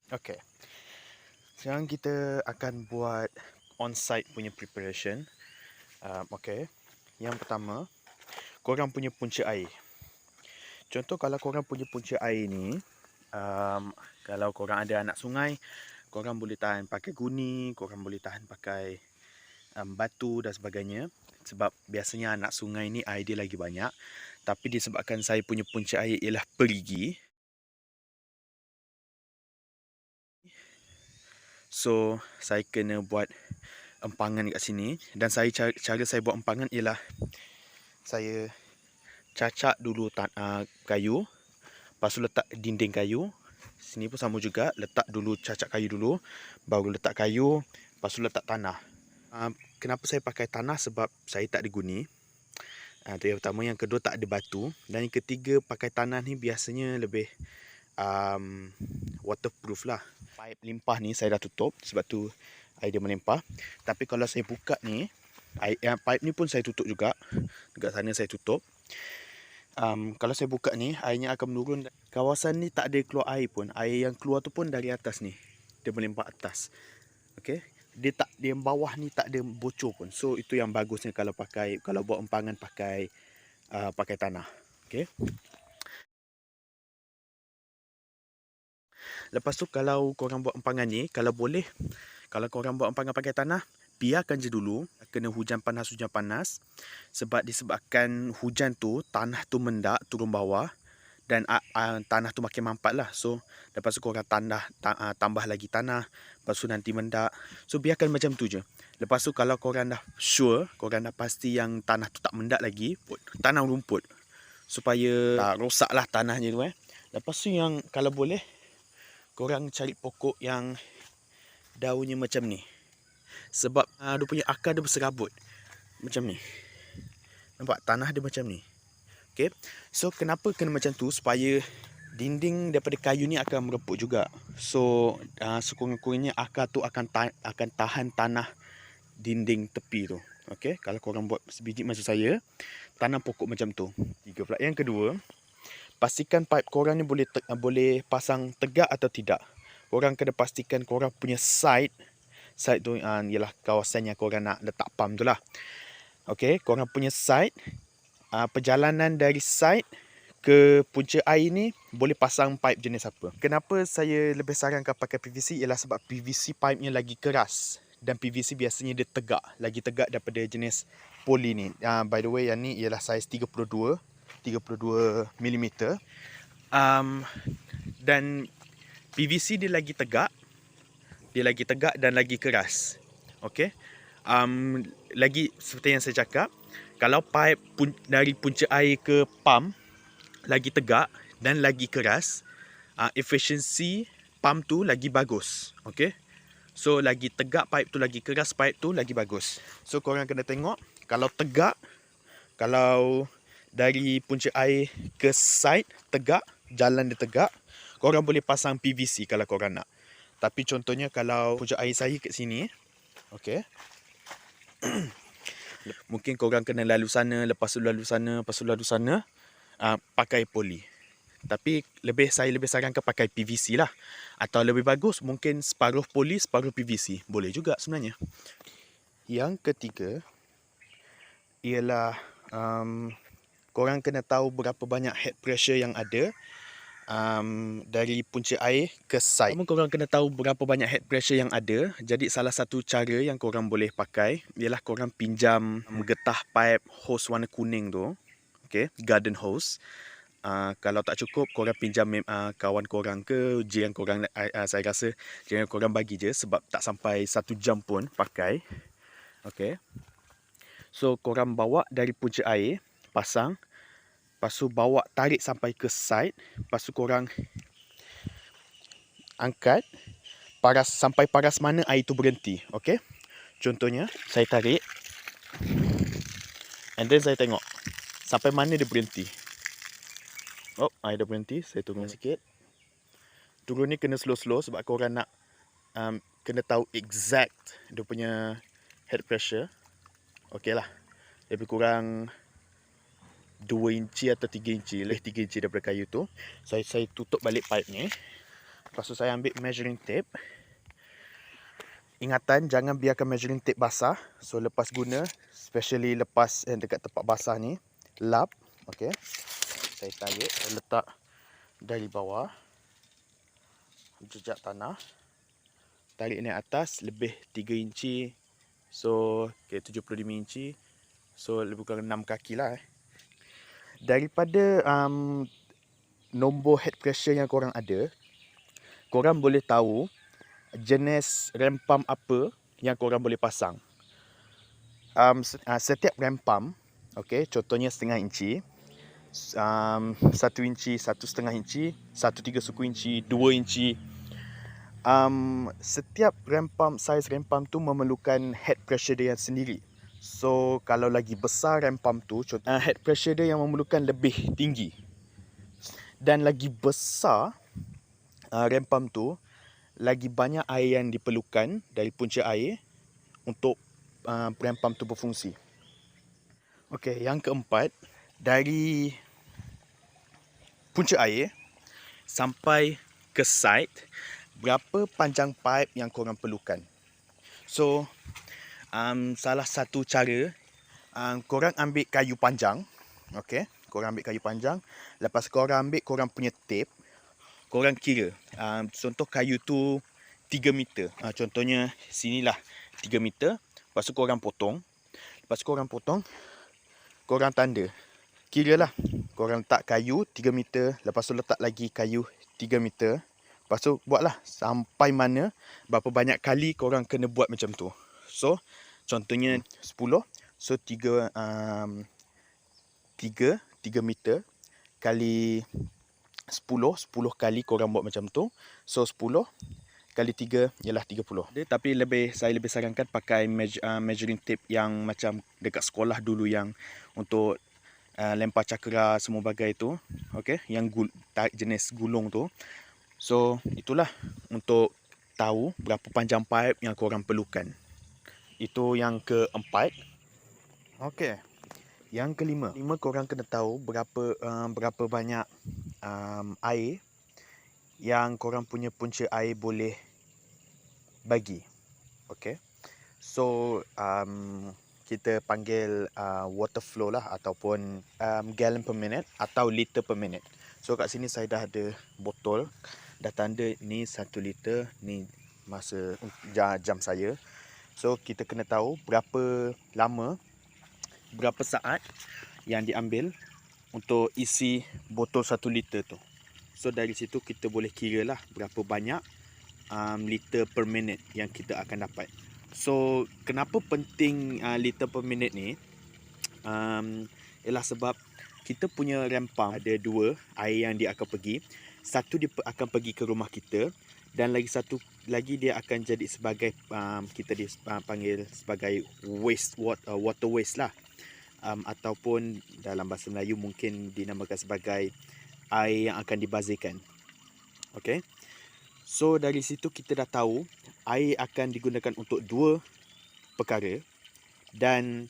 Okay, sekarang kita akan buat on-site punya preparation. Okay, yang pertama, korang punya punca air. Contoh kalau korang punya punca air ni, kalau korang ada anak sungai, korang boleh tahan pakai guni, korang boleh tahan pakai batu dan sebagainya. Sebab biasanya anak sungai ni air dia lagi banyak. Tapi disebabkan saya punya punca air ialah perigi, so saya kena buat empangan kat sini. Dan cara saya buat empangan ialah saya cacak dulu kayu, lepas tu letak dinding kayu. Sini pun sama juga, letak dulu cacak kayu dulu, baru letak kayu, lepas tu letak tanah. Kenapa saya pakai tanah? Sebab saya tak ada guni. Itu yang pertama. Yang kedua, tak ada batu. Dan yang ketiga, pakai tanah ni biasanya lebih waterproof lah. Pipe limpah ni saya dah tutup, sebab tu air dia melimpah. Tapi kalau saya buka ni, pipe ni pun saya tutup juga. Dekat sana saya tutup. Kalau saya buka ni, airnya akan menurun. Kawasan ni tak ada keluar air pun. Air yang keluar tu pun dari atas ni, dia melimpah atas. Okay, dia bawah ni tak ada bocor pun. So itu yang bagusnya kalau buat empangan pakai tanah. Okay. Lepas tu kalau korang buat empangan ni, kalau boleh, kalau korang buat empangan pakai tanah, biarkan je dulu kena hujan panas. Sebab disebabkan hujan tu, tanah tu mendak turun bawah. Dan tanah tu makin mampat lah. So lepas tu korang tambah lagi tanah. Lepas tu nanti mendak. So biarkan macam tu je. Lepas tu kalau korang dah sure, korang dah pasti yang tanah tu tak mendak lagi, tanam rumput, supaya tak rosak lah tanahnya tu. Lepas tu yang kalau boleh, korang cari pokok yang daunnya macam ni. Sebab dia punya akar dia berserabut macam ni. Nampak tanah dia macam ni. Okay. So kenapa kena macam tu? Supaya dinding daripada kayu ni akan mereput juga. So sekurang-kurangnya akar tu akan tahan tanah dinding tepi tu. Okay. Kalau korang buat sebiji macam saya, tanam pokok macam tu. 3 pula. Yang kedua, pastikan pipe korang ni boleh pasang tegak atau tidak. Korang kena pastikan korang punya side tu ialah kawasan yang korang nak letak pump tu lah. Okay, korang punya side, perjalanan dari side ke punca air ni boleh pasang pipe jenis apa. Kenapa saya lebih sarankan pakai PVC ialah sebab PVC pipe nya lagi keras. Dan PVC biasanya dia lagi tegak daripada jenis poly ni. By the way, yang ni ialah saiz 32 mm. Dan PVC dia lagi tegak dan lagi keras. Okay. Lagi seperti yang saya cakap, kalau pipe dari punca air ke pump lagi tegak dan lagi keras, efisiensi pump tu lagi bagus. Okay. So lagi tegak pipe tu, lagi keras pipe tu, lagi bagus. So korang kena tengok, kalau tegak, kalau dari punca air ke side tegak, jalan dia tegak, korang boleh pasang PVC kalau korang nak. Tapi contohnya kalau punca air saya kat sini, okay, mungkin korang kena lalu sana, lepas tu lalu sana, pakai poly. Tapi saya lebih sarankan pakai PVC lah. Atau lebih bagus mungkin separuh poly, separuh PVC. Boleh juga sebenarnya. Yang ketiga ialah korang kena tahu berapa banyak head pressure yang ada dari punca air ke side. Korang kena tahu berapa banyak head pressure yang ada. Jadi salah satu cara yang korang boleh pakai ialah korang pinjam getah pipe hose warna kuning tu. Okay, garden hose. Kalau tak cukup, korang pinjam kawan korang ke jiran korang. Saya rasa jiran korang bagi je, sebab tak sampai 1 jam pun pakai. Okay. So korang bawa dari punca air, pasang, lepas tu bawa tarik sampai ke side, lepas tu korang angkat sampai paras mana air tu berhenti. Okay. Contohnya saya tarik, and then saya tengok sampai mana dia berhenti. Oh, air dah berhenti. Saya turun sikit. Turun ni kena slow-slow sebab korang nak kena tahu exact dia punya head pressure. Okey lah, lebih kurang 2 inci atau 3 inci. Lebih 3 inci daripada kayu tu. Saya tutup balik pipe ni. Lepas tu saya ambil measuring tape. Ingatan, jangan biarkan measuring tape basah. So lepas guna, especially lepas dekat tempat basah ni, lap. Okay. Saya tarik, saya letak dari bawah. Jejak tanah. Tarik naik atas, lebih 3 inci. So, okay, 75 inci. So, lebih kurang 6 kaki lah. Daripada nombor head pressure yang korang ada, korang boleh tahu jenis rem pump apa yang korang boleh pasang. Setiap rem pump, okay, contohnya 1/2 inci, 1 inci, 1/2 inci, 1/3 inci, 2 inci. Setiap rem pump, saiz rem pump tu memerlukan head pressure dia sendiri. So, kalau lagi besar rem pump tu, head pressure dia yang memerlukan lebih tinggi. Dan lagi besar rem pump tu, lagi banyak air yang diperlukan dari punca air untuk rem pump tu berfungsi. Okey, yang keempat, dari punca air sampai ke site, berapa panjang pipe yang korang perlukan. So, salah satu cara, korang ambil kayu panjang. Okay, korang ambil kayu panjang. Lepas korang ambil korang punya tape, korang kira. Contoh kayu tu 3 meter. Contohnya sinilah 3 meter. Lepas tu korang potong. Lepas korang potong, korang tanda. Kiralah, korang letak kayu 3 meter. Lepas tu letak lagi kayu 3 meter. Lepas tu buatlah sampai mana, berapa banyak kali korang kena buat macam tu. So, contohnya 10. So, 3 meter kali 10 kali korang buat macam tu. So, 10 kali 3 ialah 30. Tapi saya lebih sarankan pakai measuring tape yang macam dekat sekolah dulu, yang untuk lempar cakera semua bagai tu. Okay, yang jenis gulung tu. So, itulah untuk tahu berapa panjang pipe yang korang perlukan. Itu yang keempat. Okay, yang kelima. Korang kena tahu berapa banyak air yang korang punya punca air boleh bagi. Okay. So, kita panggil water flow lah, ataupun gallon per minute atau liter per minute. So, kat sini saya dah ada botol. Dah tanda ni 1 liter, ni masa jam saya. So, kita kena tahu berapa lama, berapa saat yang diambil untuk isi botol 1 liter tu. So, dari situ kita boleh kira lah berapa banyak liter per minute yang kita akan dapat. So, kenapa penting liter per minute ni? Ialah sebab kita punya rem pump ada 2 air yang dia akan pergi. Satu dia akan pergi ke rumah kita, dan lagi satu lagi dia akan jadi sebagai kita panggil sebagai water waste lah, ataupun dalam bahasa Melayu mungkin dinamakan sebagai air yang akan dibazirkan. Okay. So, dari situ kita dah tahu air akan digunakan untuk 2 perkara, dan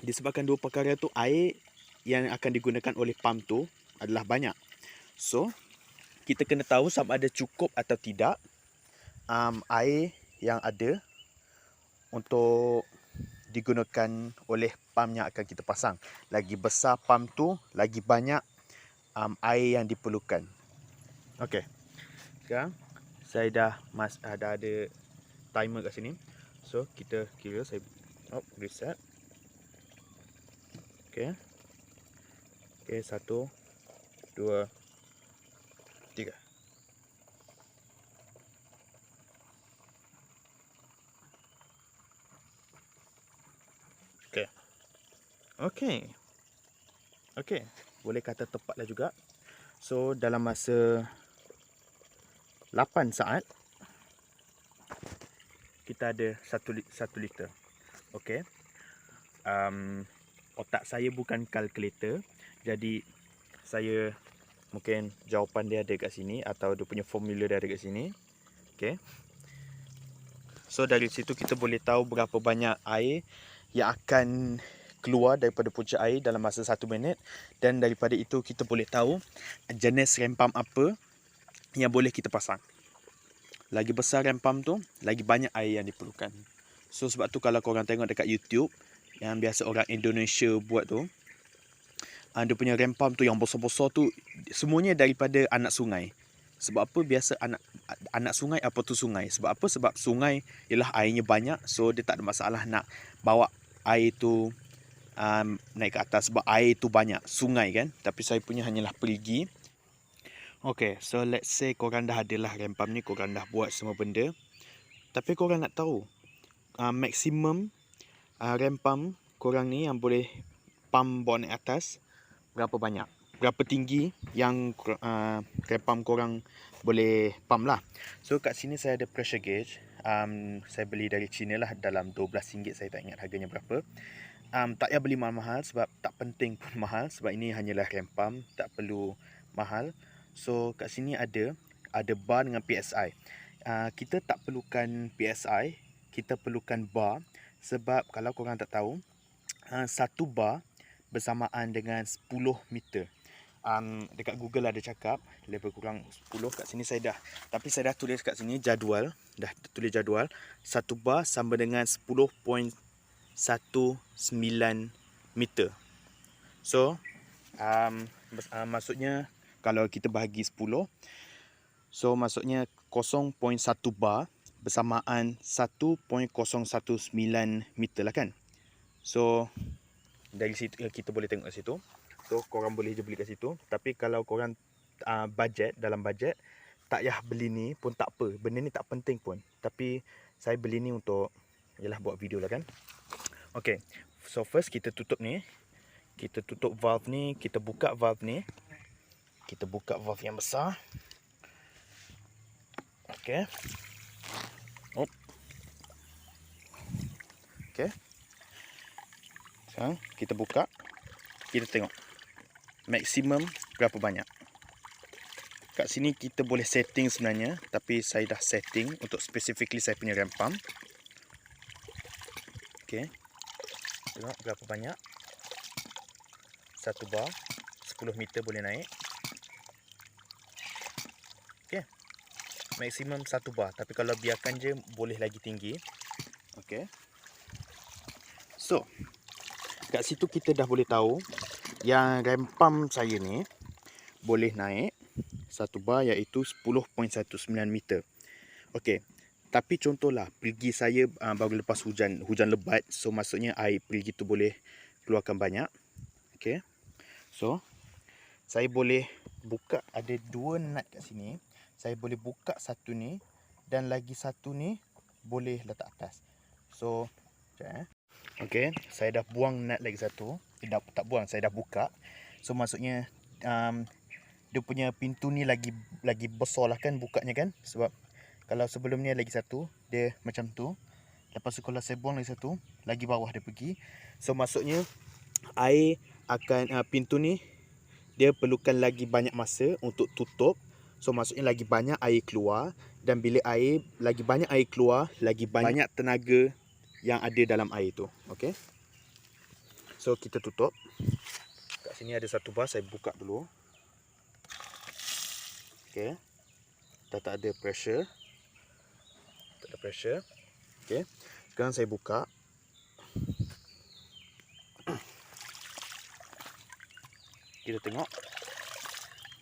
disebabkan 2 perkara tu, air yang akan digunakan oleh pump tu adalah banyak. So, kita kena tahu sama ada cukup atau tidak air yang ada untuk digunakan oleh pump yang akan kita pasang. Lagi besar pump tu, lagi banyak air yang diperlukan. Okey. Sekarang saya dah ada timer kat sini. So, kita kira, saya reset. Okey. Okey, 1 2 3. Okey. Okey. Okey, boleh kata tepatlah juga. So, dalam masa 8 saat kita ada 1 liter. Okey. Otak saya bukan kalkulator, jadi saya mungkin jawapan dia ada kat sini, atau dia punya formula dia ada kat sini. Okey. So, dari situ kita boleh tahu berapa banyak air yang akan keluar daripada punca air dalam masa 1 minit. Dan daripada itu kita boleh tahu jenis rem pump apa yang boleh kita pasang. lagi besar rem pump tu, lagi banyak air yang diperlukan. So sebab tu kalau korang tengok dekat YouTube yang biasa orang Indonesia buat tu, dia punya rem pump tu yang besar-besar tu semuanya daripada anak sungai. Sebab apa biasa anak sungai apa tu sungai? Sebab apa? Sebab sungai ialah airnya banyak, so dia tak ada masalah nak bawa air tu naik ke atas sebab air tu banyak, sungai kan. Tapi saya punya hanyalah perigi. Okay, so let's say korang dah adalah rem pump ni, korang dah buat semua benda. Tapi korang nak tahu maksimum rem pump korang ni yang boleh pump bawa naik atas berapa banyak, berapa tinggi yang rem pump korang boleh pump lah. So kat sini saya ada pressure gauge. Saya beli dari China lah, dalam RM12, saya tak ingat harganya berapa. Tak payah beli mahal-mahal sebab tak penting pun mahal, sebab ini hanyalah rem pump, tak perlu mahal. So kat sini ada bar dengan PSI. Kita tak perlukan PSI, kita perlukan bar. Sebab kalau korang tak tahu, satu bar bersamaan dengan 10 meter. Dekat Google ada cakap lebih kurang 10. Kat sini saya dah, tapi saya dah tulis kat sini jadual, dah tulis jadual. Satu bar sama dengan 10.19 meter. So maksudnya kalau kita bahagi 10, so maksudnya 0.1 bar bersamaan 1.019 meter lah kan. So dari situ kita boleh tengok kat situ. So korang boleh je beli kat situ. Tapi kalau korang dalam bajet tak payah beli ni pun tak apa. Benda ni tak penting pun. Tapi saya beli ni untuk yalah buat video lah kan. Okay, so first kita tutup ni. Kita tutup valve ni, kita buka valve ni. Kita buka valve yang besar. Okay. Okay. Sekarang kita buka, kita tengok maksimum berapa banyak. Kat sini kita boleh setting sebenarnya, tapi saya dah setting untuk specifically saya punya rem pump. Okay, tengok berapa banyak. Satu bar 10 meter boleh naik. Okay, maksimum satu bar, tapi kalau biarkan je boleh lagi tinggi. Okay, so kat situ kita dah boleh tahu yang rem pump saya ni boleh naik satu bar iaitu 10.19 meter. Okey. Tapi contohlah perigi saya baru lepas hujan lebat, so maksudnya air perigi tu boleh keluarkan banyak. Okey. So saya boleh buka, ada dua nut kat sini. Saya boleh buka satu ni dan lagi satu ni boleh letak atas. So sekejap. Okey, saya dah buang nut lagi satu. Tak buang, saya dah buka. So maksudnya dia punya pintu ni lagi besar lah kan bukanya kan. Sebab kalau sebelum ni lagi satu, dia macam tu. Lepas tu kalau saya buang lagi satu, lagi bawah dia pergi. So maksudnya air akan pintu ni dia perlukan lagi banyak masa untuk tutup. So maksudnya lagi banyak air keluar, dan bila lagi banyak air keluar, lagi banyak tenaga yang ada dalam air tu. Okey. So kita tutup. Kat sini ada satu bar, saya buka dulu. Okey. Dah tak ada pressure. Tak ada pressure. Okey. Sekarang saya buka. Kita tengok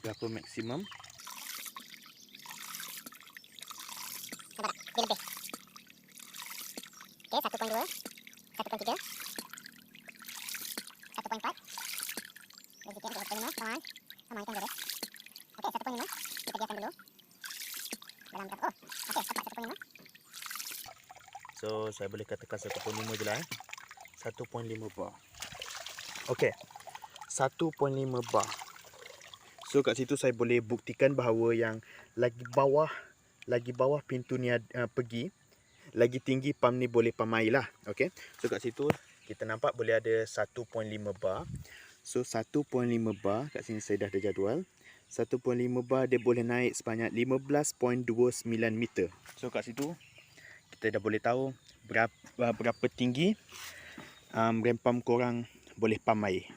berapa maksimum. Dia lebih. Okey, 1.2, 1.3, 1.4. Dari sikit, 1.5, come on, kita boleh. Okey, 1.5, kita biarkan dulu. Dalam berapa? Okey, tepat 1.5. So, saya boleh katakan 1.5 je lah. 1.5 bar. Okey, 1.5 bar. So, kat situ saya boleh buktikan bahawa yang lagi bawah pintu ni pergi, lagi tinggi pump ni boleh pump air lah. Okay. So kat situ kita nampak boleh ada 1.5 bar. So 1.5 bar, kat sini saya dah ada jadual. 1.5 bar dia boleh naik sebanyak 15.29 meter. So kat situ kita dah boleh tahu berapa tinggi rem pump korang boleh pump air.